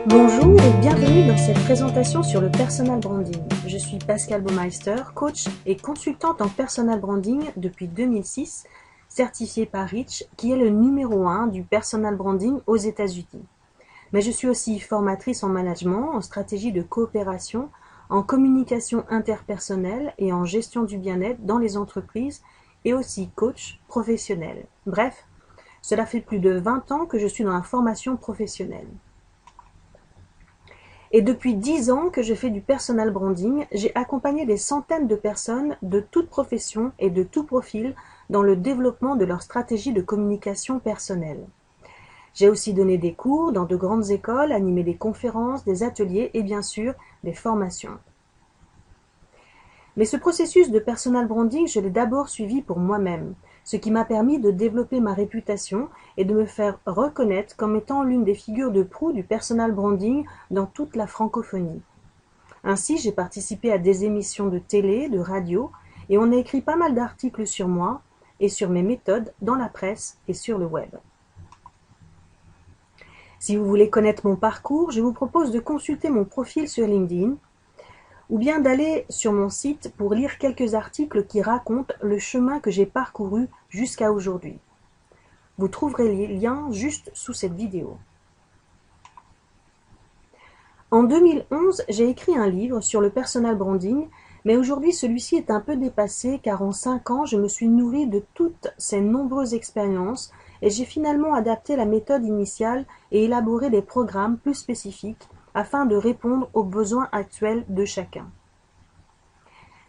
Bonjour et bienvenue dans cette présentation sur le personal branding. Je suis Pascal Baumeister, coach et consultante en personal branding depuis 2006, certifiée par Rich, qui est le numéro 1 du personal branding aux États-Unis. Mais je suis aussi formatrice en management, en stratégie de coopération, en communication interpersonnelle et en gestion du bien-être dans les entreprises et aussi coach professionnel. Bref, cela fait plus de 20 ans que je suis dans la formation professionnelle. Et depuis 10 ans que je fais du personal branding, j'ai accompagné des centaines de personnes de toutes professions et de tout profil dans le développement de leur stratégie de communication personnelle. J'ai aussi donné des cours dans de grandes écoles, animé des conférences, des ateliers et bien sûr des formations. Mais ce processus de personal branding, je l'ai d'abord suivi pour moi-même, ce qui m'a permis de développer ma réputation et de me faire reconnaître comme étant l'une des figures de proue du personal branding dans toute la francophonie. Ainsi, j'ai participé à des émissions de télé, de radio, et on a écrit pas mal d'articles sur moi et sur mes méthodes dans la presse et sur le web. Si vous voulez connaître mon parcours, je vous propose de consulter mon profil sur LinkedIn ou bien d'aller sur mon site pour lire quelques articles qui racontent le chemin que j'ai parcouru jusqu'à aujourd'hui. Vous trouverez les liens juste sous cette vidéo. En 2011, j'ai écrit un livre sur le personal branding, mais aujourd'hui celui-ci est un peu dépassé car en 5 ans, je me suis nourrie de toutes ces nombreuses expériences et j'ai finalement adapté la méthode initiale et élaboré des programmes plus spécifiques afin de répondre aux besoins actuels de chacun.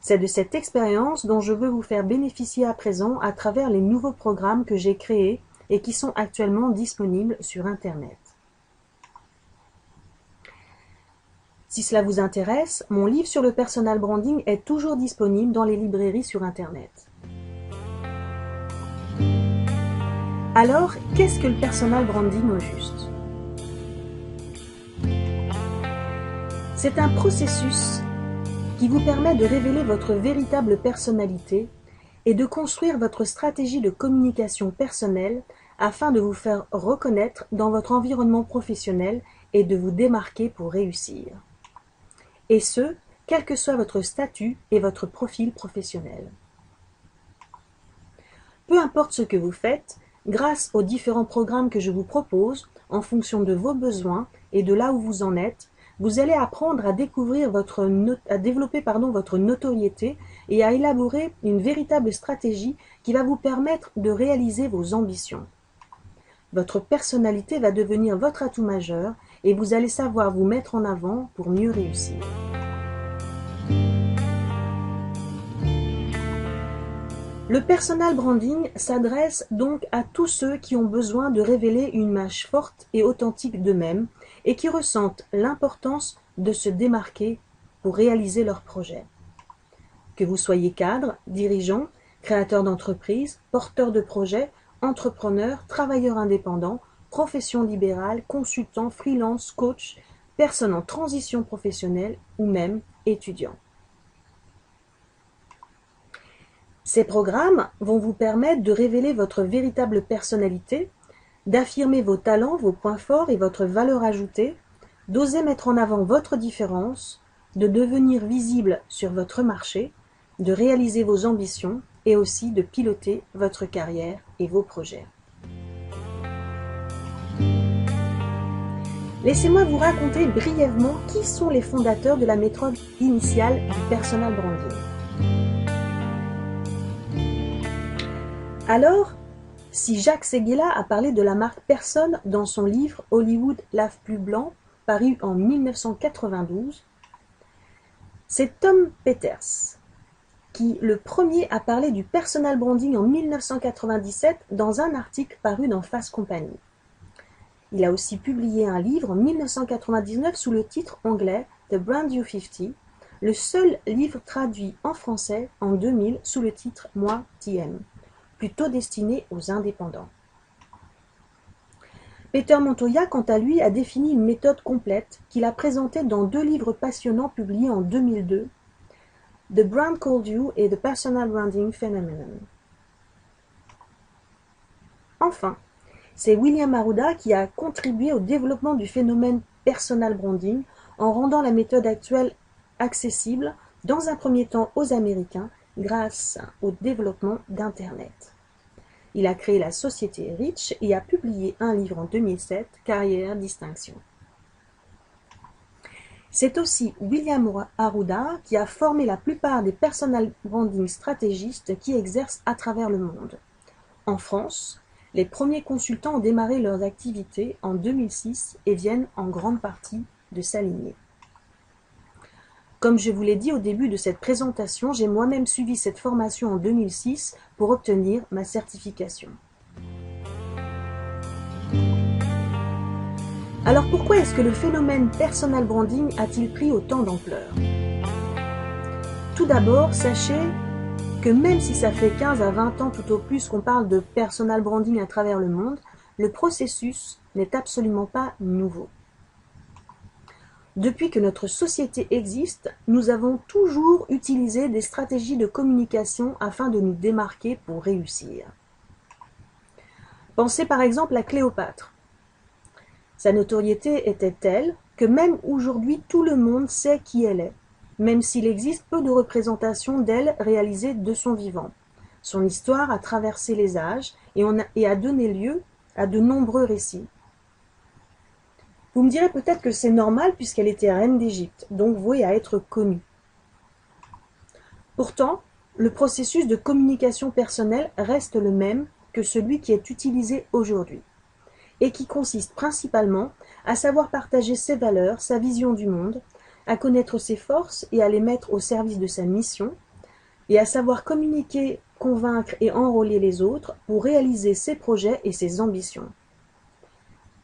C'est de cette expérience dont je veux vous faire bénéficier à présent à travers les nouveaux programmes que j'ai créés et qui sont actuellement disponibles sur Internet. Si cela vous intéresse, mon livre sur le personal branding est toujours disponible dans les librairies sur Internet. Alors, qu'est-ce que le personal branding au juste ? C'est un processus qui vous permet de révéler votre véritable personnalité et de construire votre stratégie de communication personnelle afin de vous faire reconnaître dans votre environnement professionnel et de vous démarquer pour réussir. Et ce, quel que soit votre statut et votre profil professionnel. Peu importe ce que vous faites, grâce aux différents programmes que je vous propose, en fonction de vos besoins et de là où vous en êtes, vous allez apprendre à découvrir à développer votre notoriété et à élaborer une véritable stratégie qui va vous permettre de réaliser vos ambitions. Votre personnalité va devenir votre atout majeur et vous allez savoir vous mettre en avant pour mieux réussir. Le personal branding s'adresse donc à tous ceux qui ont besoin de révéler une image forte et authentique d'eux-mêmes et qui ressentent l'importance de se démarquer pour réaliser leurs projets. Que vous soyez cadre, dirigeant, créateur d'entreprise, porteur de projet, entrepreneur, travailleur indépendant, profession libérale, consultant, freelance, coach, personne en transition professionnelle ou même étudiant. Ces programmes vont vous permettre de révéler votre véritable personnalité, d'affirmer vos talents, vos points forts et votre valeur ajoutée, d'oser mettre en avant votre différence, de devenir visible sur votre marché, de réaliser vos ambitions et aussi de piloter votre carrière et vos projets. Laissez-moi vous raconter brièvement qui sont les fondateurs de la méthode initiale du personal branding. Alors, si Jacques Séguéla a parlé de la marque Personne dans son livre « Hollywood lave plus blanc » paru en 1992, c'est Tom Peters qui, le premier, a parlé du personal branding en 1997 dans un article paru dans Fast Company. Il a aussi publié un livre en 1999 sous le titre anglais « The Brand You 50 », le seul livre traduit en français en 2000 sous le titre « Moi, TM », plutôt destiné aux indépendants. Peter Montoya, quant à lui, a défini une méthode complète qu'il a présentée dans 2 livres passionnants publiés en 2002, The Brand Called You et The Personal Branding Phenomenon. Enfin, c'est William Arruda qui a contribué au développement du phénomène personal branding en rendant la méthode actuelle accessible, dans un premier temps aux Américains, grâce au développement d'Internet. Il a créé la société Rich et a publié un livre en 2007, Carrière Distinction. C'est aussi William Arruda qui a formé la plupart des personal branding stratégistes qui exercent à travers le monde. En France, les premiers consultants ont démarré leurs activités en 2006 et viennent en grande partie de s'aligner. Comme je vous l'ai dit au début de cette présentation, j'ai moi-même suivi cette formation en 2006 pour obtenir ma certification. Alors pourquoi est-ce que le phénomène personal branding a-t-il pris autant d'ampleur? Tout d'abord, sachez que même si ça fait 15 à 20 ans tout au plus qu'on parle de personal branding à travers le monde, le processus n'est absolument pas nouveau. Depuis que notre société existe, nous avons toujours utilisé des stratégies de communication afin de nous démarquer pour réussir. Pensez par exemple à Cléopâtre. Sa notoriété était telle que même aujourd'hui tout le monde sait qui elle est, même s'il existe peu de représentations d'elle réalisées de son vivant. Son histoire a traversé les âges et a donné lieu à de nombreux récits. Vous me direz peut-être que c'est normal puisqu'elle était reine d'Égypte, donc vouée à être connue. Pourtant, le processus de communication personnelle reste le même que celui qui est utilisé aujourd'hui, et qui consiste principalement à savoir partager ses valeurs, sa vision du monde, à connaître ses forces et à les mettre au service de sa mission, et à savoir communiquer, convaincre et enrôler les autres pour réaliser ses projets et ses ambitions.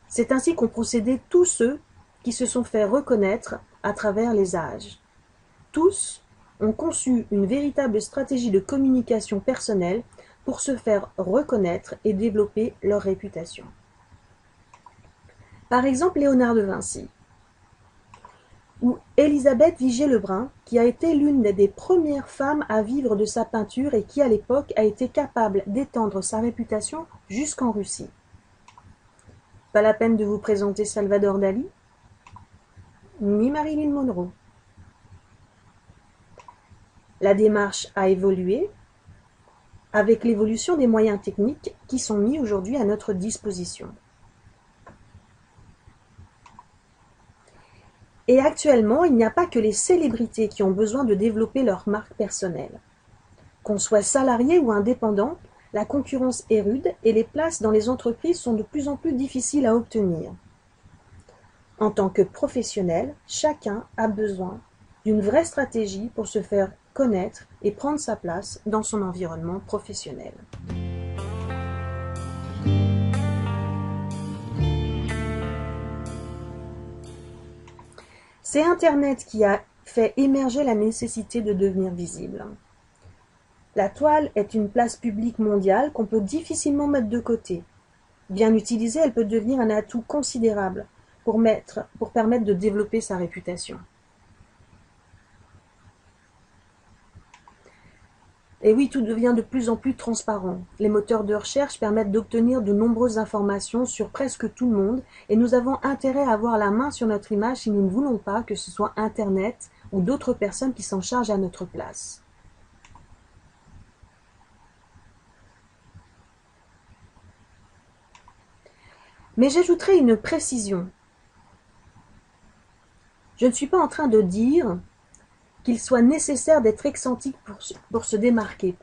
C'est ainsi qu'ont procédé tous ceux qui se sont fait reconnaître à travers les âges. Tous ont conçu une véritable stratégie de communication personnelle pour se faire reconnaître et développer leur réputation. Par exemple, Léonard de Vinci, ou Élisabeth Vigée-Lebrun, qui a été l'une des premières femmes à vivre de sa peinture et qui, à l'époque, a été capable d'étendre sa réputation jusqu'en Russie. Pas la peine de vous présenter Salvador Dali, ni Marilyn Monroe. La démarche a évolué avec l'évolution des moyens techniques qui sont mis aujourd'hui à notre disposition. Et actuellement, il n'y a pas que les célébrités qui ont besoin de développer leur marque personnelle. Qu'on soit salarié ou indépendant, la concurrence est rude et les places dans les entreprises sont de plus en plus difficiles à obtenir. En tant que professionnel, chacun a besoin d'une vraie stratégie pour se faire connaître et prendre sa place dans son environnement professionnel. C'est Internet qui a fait émerger la nécessité de devenir visible. La toile est une place publique mondiale qu'on peut difficilement mettre de côté. Bien utilisée, elle peut devenir un atout considérable pour permettre de développer sa réputation. Et oui, tout devient de plus en plus transparent. Les moteurs de recherche permettent d'obtenir de nombreuses informations sur presque tout le monde et nous avons intérêt à avoir la main sur notre image si nous ne voulons pas que ce soit Internet ou d'autres personnes qui s'en chargent à notre place. Mais j'ajouterai une précision. Je ne suis pas en train de dire qu'il soit nécessaire d'être excentrique pour se démarquer,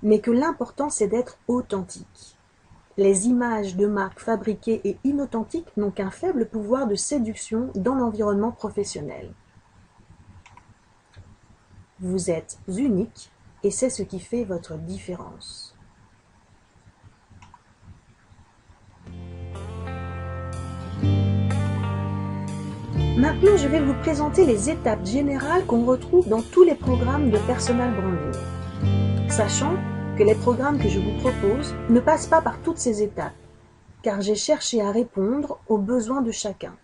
mais que l'important c'est d'être authentique. Les images de marques fabriquées et inauthentiques n'ont qu'un faible pouvoir de séduction dans l'environnement professionnel. Vous êtes unique et c'est ce qui fait votre différence. Maintenant, je vais vous présenter les étapes générales qu'on retrouve dans tous les programmes de personal branding. Sachant que les programmes que je vous propose ne passent pas par toutes ces étapes, car j'ai cherché à répondre aux besoins de chacun.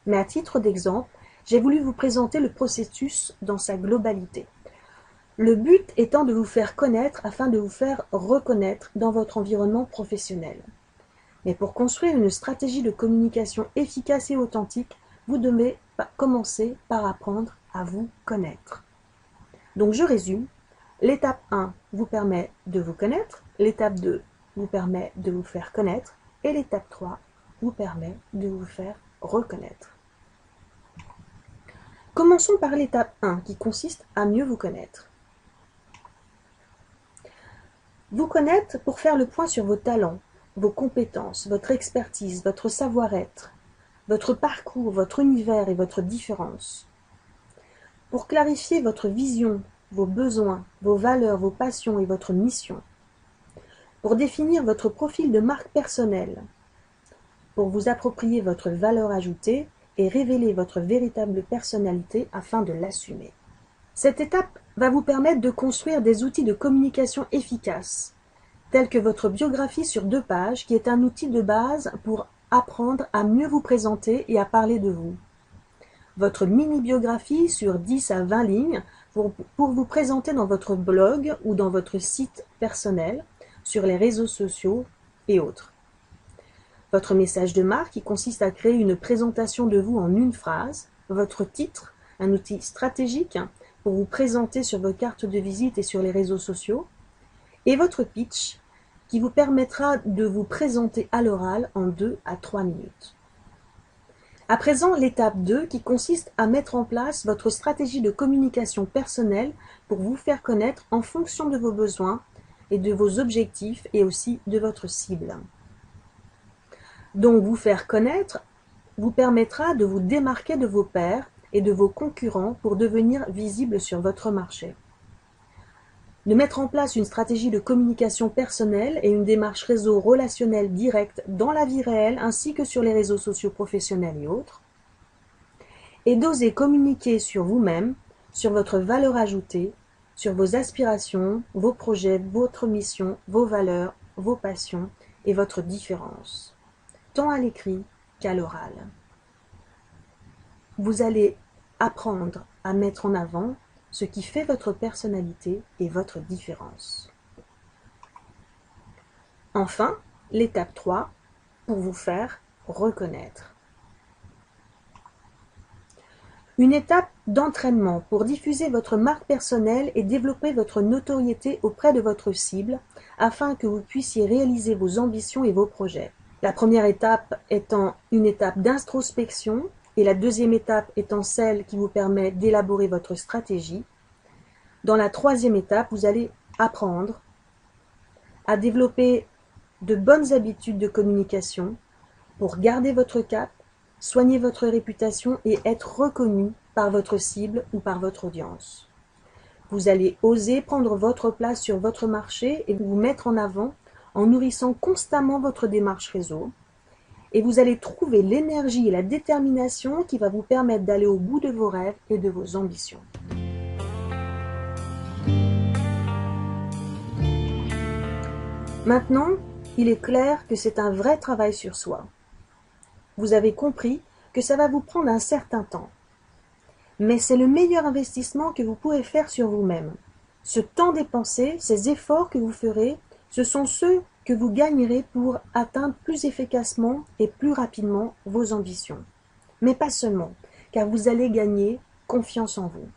Mais à titre d'exemple, j'ai voulu vous présenter le processus dans sa globalité. Le but étant de vous faire connaître afin de vous faire reconnaître dans votre environnement professionnel. Mais pour construire une stratégie de communication efficace et authentique, vous devez commencer par apprendre à vous connaître. Donc je résume. L'étape 1 vous permet de vous connaître, l'étape 2 vous permet de vous faire connaître et l'étape 3 vous permet de vous faire reconnaître. Commençons par l'étape 1 qui consiste à mieux vous connaître. Vous connaître pour faire le point sur vos talents, vos compétences, votre expertise, votre savoir-être, votre parcours, votre univers et votre différence. Pour clarifier votre vision, vos besoins, vos valeurs, vos passions et votre mission. Pour définir votre profil de marque personnelle. Pour vous approprier votre valeur ajoutée et révéler votre véritable personnalité afin de l'assumer. Cette étape va vous permettre de construire des outils de communication efficaces, tels que votre biographie sur 2 pages, qui est un outil de base pour apprendre à mieux vous présenter et à parler de vous. Votre mini-biographie sur 10 à 20 lignes pour vous présenter dans votre blog ou dans votre site personnel, sur les réseaux sociaux et autres. Votre message de marque qui consiste à créer une présentation de vous en une phrase, votre titre, un outil stratégique pour vous présenter sur vos cartes de visite et sur les réseaux sociaux, et votre pitch qui vous permettra de vous présenter à l'oral en 2 à 3 minutes. À présent, l'étape 2 qui consiste à mettre en place votre stratégie de communication personnelle pour vous faire connaître en fonction de vos besoins et de vos objectifs et aussi de votre cible. Donc vous faire connaître vous permettra de vous démarquer de vos pairs et de vos concurrents pour devenir visible sur votre marché. De mettre en place une stratégie de communication personnelle et une démarche réseau relationnelle directe dans la vie réelle ainsi que sur les réseaux sociaux professionnels et autres. Et d'oser communiquer sur vous-même, sur votre valeur ajoutée, sur vos aspirations, vos projets, votre mission, vos valeurs, vos passions et votre différence, tant à l'écrit qu'à l'oral. Vous allez apprendre à mettre en avant ce qui fait votre personnalité et votre différence. Enfin, l'étape 3, pour vous faire reconnaître. Une étape d'entraînement pour diffuser votre marque personnelle et développer votre notoriété auprès de votre cible afin que vous puissiez réaliser vos ambitions et vos projets. La première étape étant une étape d'introspection et la deuxième étape étant celle qui vous permet d'élaborer votre stratégie. Dans la troisième étape, vous allez apprendre à développer de bonnes habitudes de communication pour garder votre cap, soigner votre réputation et être reconnu par votre cible ou par votre audience. Vous allez oser prendre votre place sur votre marché et vous mettre en avant en nourrissant constamment votre démarche réseau. Et vous allez trouver l'énergie et la détermination qui va vous permettre d'aller au bout de vos rêves et de vos ambitions. Maintenant, il est clair que c'est un vrai travail sur soi. Vous avez compris que ça va vous prendre un certain temps. Mais c'est le meilleur investissement que vous pouvez faire sur vous-même. Ce temps dépensé, ces efforts que vous ferez, ce sont ceux que vous gagnerez pour atteindre plus efficacement et plus rapidement vos ambitions. Mais pas seulement, car vous allez gagner confiance en vous.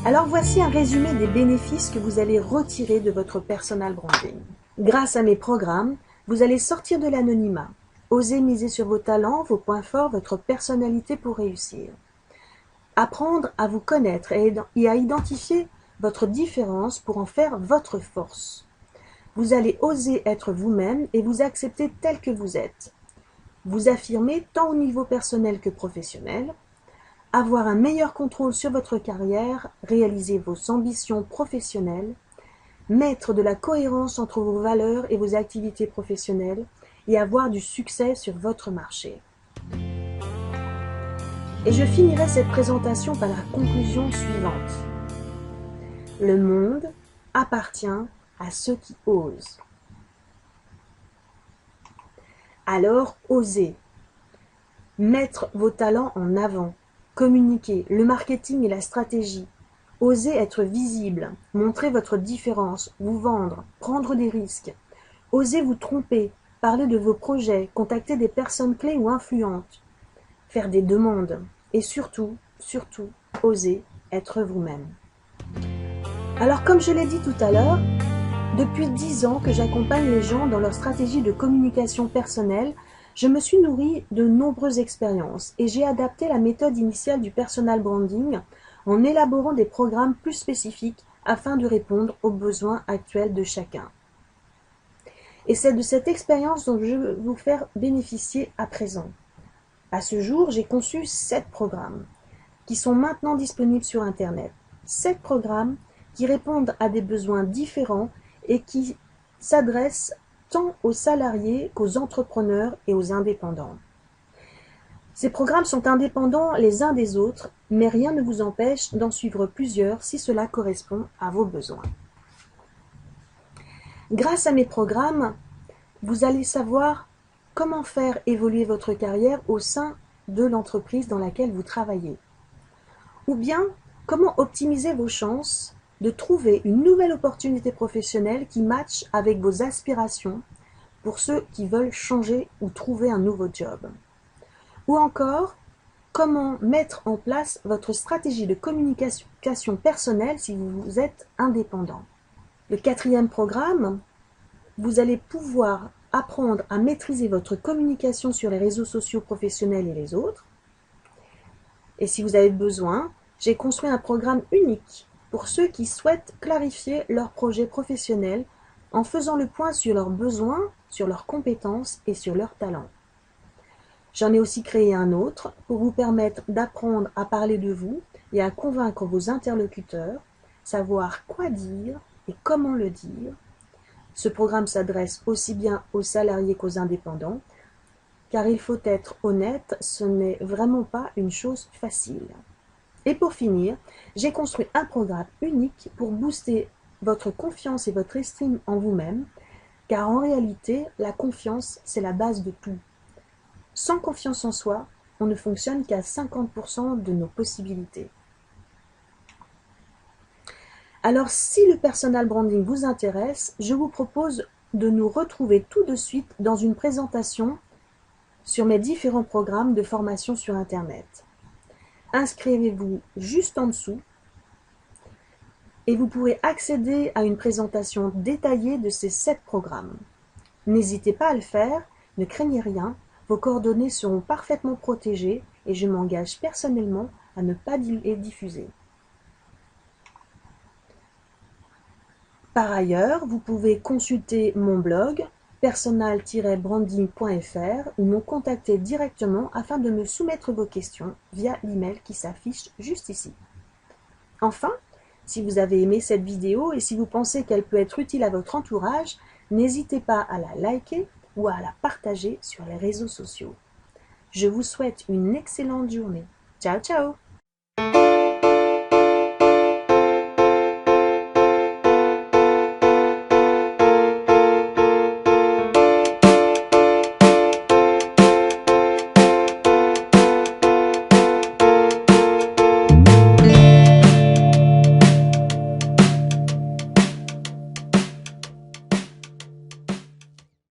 Alors voici un résumé des bénéfices que vous allez retirer de votre personal branding. Grâce à mes programmes, vous allez sortir de l'anonymat, oser miser sur vos talents, vos points forts, votre personnalité pour réussir. Apprendre à vous connaître et à identifier votre différence pour en faire votre force. Vous allez oser être vous-même et vous accepter tel que vous êtes. Vous affirmer tant au niveau personnel que professionnel, avoir un meilleur contrôle sur votre carrière, réaliser vos ambitions professionnelles, mettre de la cohérence entre vos valeurs et vos activités professionnelles et avoir du succès sur votre marché. Et je finirai cette présentation par la conclusion suivante. Le monde appartient à ceux qui osent. Alors, osez. Mettre vos talents en avant. Communiquer, le marketing et la stratégie. Osez être visible, montrer votre différence, vous vendre, prendre des risques. Osez vous tromper, parler de vos projets, contacter des personnes clés ou influentes, faire des demandes. Et surtout, surtout, osez être vous-même. Alors comme je l'ai dit tout à l'heure, depuis 10 ans que j'accompagne les gens dans leur stratégie de communication personnelle, je me suis nourrie de nombreuses expériences et j'ai adapté la méthode initiale du personal branding en élaborant des programmes plus spécifiques afin de répondre aux besoins actuels de chacun. Et c'est de cette expérience dont je veux vous faire bénéficier à présent. À ce jour, j'ai conçu 7 programmes qui sont maintenant disponibles sur Internet. 7 programmes qui répondent à des besoins différents et qui s'adressent tant aux salariés qu'aux entrepreneurs et aux indépendants. Ces programmes sont indépendants les uns des autres, mais rien ne vous empêche d'en suivre plusieurs si cela correspond à vos besoins. Grâce à mes programmes, vous allez savoir comment faire évoluer votre carrière au sein de l'entreprise dans laquelle vous travaillez. Ou bien, comment optimiser vos chances de trouver une nouvelle opportunité professionnelle qui matche avec vos aspirations pour ceux qui veulent changer ou trouver un nouveau job. Ou encore, comment mettre en place votre stratégie de communication personnelle si vous êtes indépendant. Le 4e programme, vous allez pouvoir apprendre à maîtriser votre communication sur les réseaux sociaux professionnels et les autres. Et si vous avez besoin, j'ai construit un programme unique pour ceux qui souhaitent clarifier leur projet professionnel en faisant le point sur leurs besoins, sur leurs compétences et sur leurs talents. J'en ai aussi créé un autre pour vous permettre d'apprendre à parler de vous et à convaincre vos interlocuteurs, savoir quoi dire et comment le dire. Ce programme s'adresse aussi bien aux salariés qu'aux indépendants, car il faut être honnête, ce n'est vraiment pas une chose facile. Et pour finir, j'ai construit un programme unique pour booster votre confiance et votre estime en vous-même, car en réalité, la confiance, c'est la base de tout. Sans confiance en soi, on ne fonctionne qu'à 50% de nos possibilités. Alors, si le personal branding vous intéresse, je vous propose de nous retrouver tout de suite dans une présentation sur mes différents programmes de formation sur Internet. Inscrivez-vous juste en dessous et vous pourrez accéder à une présentation détaillée de ces 7 programmes. N'hésitez pas à le faire, ne craignez rien, vos coordonnées seront parfaitement protégées et je m'engage personnellement à ne pas les diffuser. Par ailleurs, vous pouvez consulter mon blog personal-branding.fr ou me contacter directement afin de me soumettre vos questions via l'email qui s'affiche juste ici. Enfin, si vous avez aimé cette vidéo et si vous pensez qu'elle peut être utile à votre entourage, n'hésitez pas à la liker ou à la partager sur les réseaux sociaux. Je vous souhaite une excellente journée. Ciao, ciao!